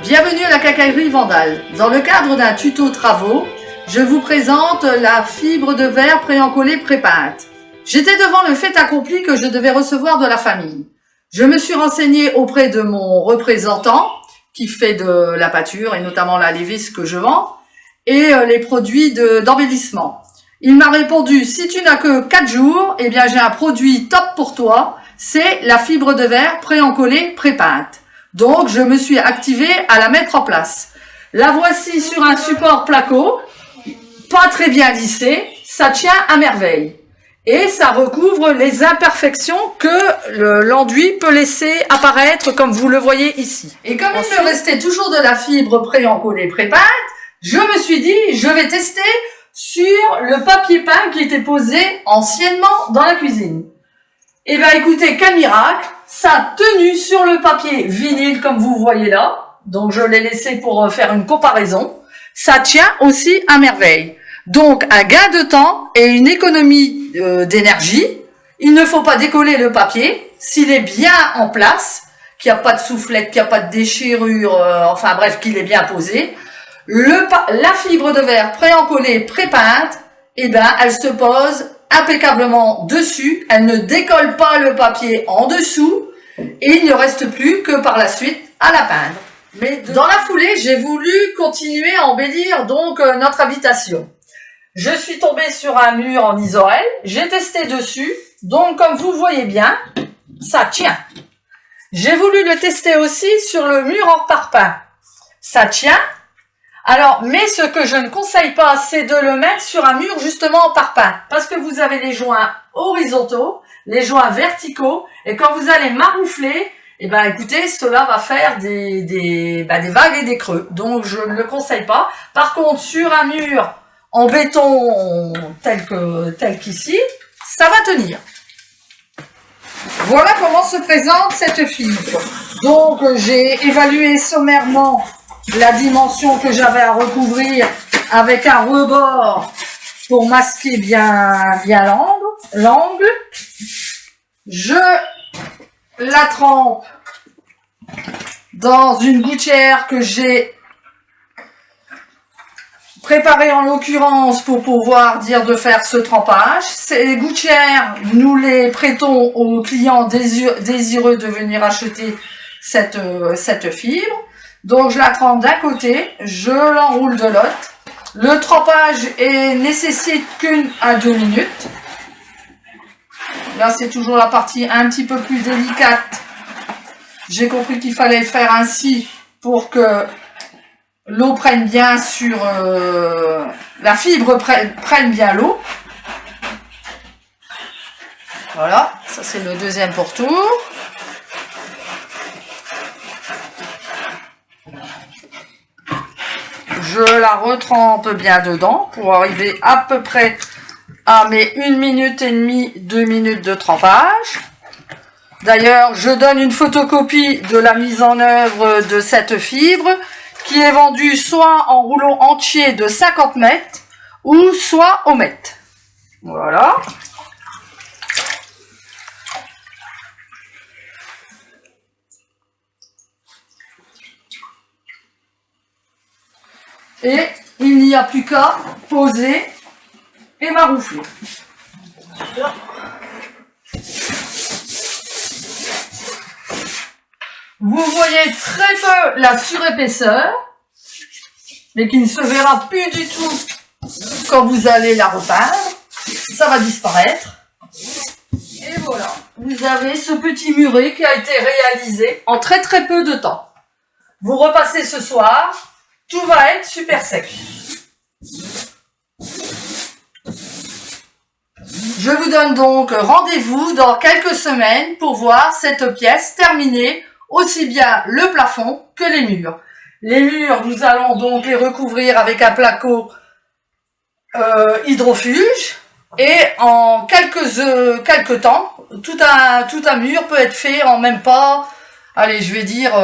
Bienvenue à la quincaillerie Vandal. Dans le cadre d'un tuto travaux, je vous présente la fibre de verre préencollée pré-peinte. J'étais devant le fait accompli que je devais recevoir de la famille. Je me suis renseignée auprès de mon représentant qui fait de la peinture et notamment la Lévis que je vends et les produits d'embellissement. Il m'a répondu: si tu n'as que 4 jours, eh bien j'ai un produit top pour toi, c'est la fibre de verre préencollée pré-peinte. Donc, je me suis activée à la mettre en place. La voici sur un support placo, pas très bien lissé, ça tient à merveille. Et ça recouvre les imperfections que l'enduit peut laisser apparaître, comme vous le voyez ici. Et comme il me restait toujours de la fibre préencollée pré-peinte, je me suis dit, je vais tester sur le papier peint qui était posé anciennement dans la cuisine. Et bien écoutez, quel miracle! Ça a tenu sur le papier vinyle comme vous voyez là, donc je l'ai laissé pour faire une comparaison. Ça tient aussi à merveille. Donc un gain de temps et une économie d'énergie. Il ne faut pas décoller le papier s'il est bien en place, qu'il n'y a pas de soufflette, qu'il n'y a pas de déchirure, enfin bref, qu'il est bien posé. La fibre de verre préencollée, pré-peinte, eh ben elle se pose impeccablement dessus, elle ne décolle pas le papier en dessous et il ne reste plus que par la suite à la peindre. Mais dans la foulée, j'ai voulu continuer à embellir donc notre habitation. Je suis tombée sur un mur en isorel, j'ai testé dessus, donc comme vous voyez bien, ça tient. J'ai voulu le tester aussi sur le mur en parpaing, ça tient. Alors, mais ce que je ne conseille pas, c'est de le mettre sur un mur justement en parpaing, parce que vous avez les joints horizontaux, les joints verticaux, et quand vous allez maroufler, eh ben écoutez, cela va faire des vagues et des creux. Donc je ne le conseille pas. Par contre, sur un mur en béton tel qu'ici, ça va tenir. Voilà comment se présente cette fibre. Donc j'ai évalué sommairement la dimension que j'avais à recouvrir avec un rebord pour masquer bien l'angle. Je la trempe dans une gouttière que j'ai préparée en l'occurrence pour pouvoir dire de faire ce trempage. Ces gouttières, nous les prêtons aux clients désireux de venir acheter cette fibre. Donc je la trempe d'un côté, je l'enroule de l'autre. Le trempage nécessite qu'1 à 2 minutes. Là c'est toujours la partie un petit peu plus délicate. J'ai compris qu'il fallait le faire ainsi pour que l'eau prenne bien sur... la fibre prenne bien l'eau. Voilà, ça c'est le deuxième pourtour. Je la retrempe bien dedans pour arriver à peu près à mes 1 minute et demie, 2 minutes de trempage. D'ailleurs, je donne une photocopie de la mise en œuvre de cette fibre qui est vendue soit en rouleau entier de 50 mètres ou soit au mètre. Voilà. Et il n'y a plus qu'à poser et maroufler. Vous voyez très peu la surépaisseur, mais qui ne se verra plus du tout quand vous allez la repeindre. Ça va disparaître. Et voilà, vous avez ce petit muret qui a été réalisé en très peu de temps. Vous repassez ce soir. Tout va être super sec. Je vous donne donc rendez-vous dans quelques semaines pour voir cette pièce terminée, aussi bien le plafond que les murs. Les murs, nous allons donc les recouvrir avec un placo hydrofuge et en quelques temps, tout un mur peut être fait en même pas. Allez, je vais dire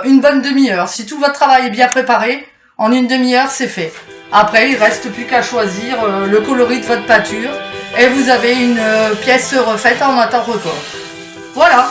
une bonne demi-heure. Si tout votre travail est bien préparé, en une demi-heure, c'est fait. Après, il ne reste plus qu'à choisir le coloris de votre peinture et vous avez une pièce refaite en un temps record. Voilà.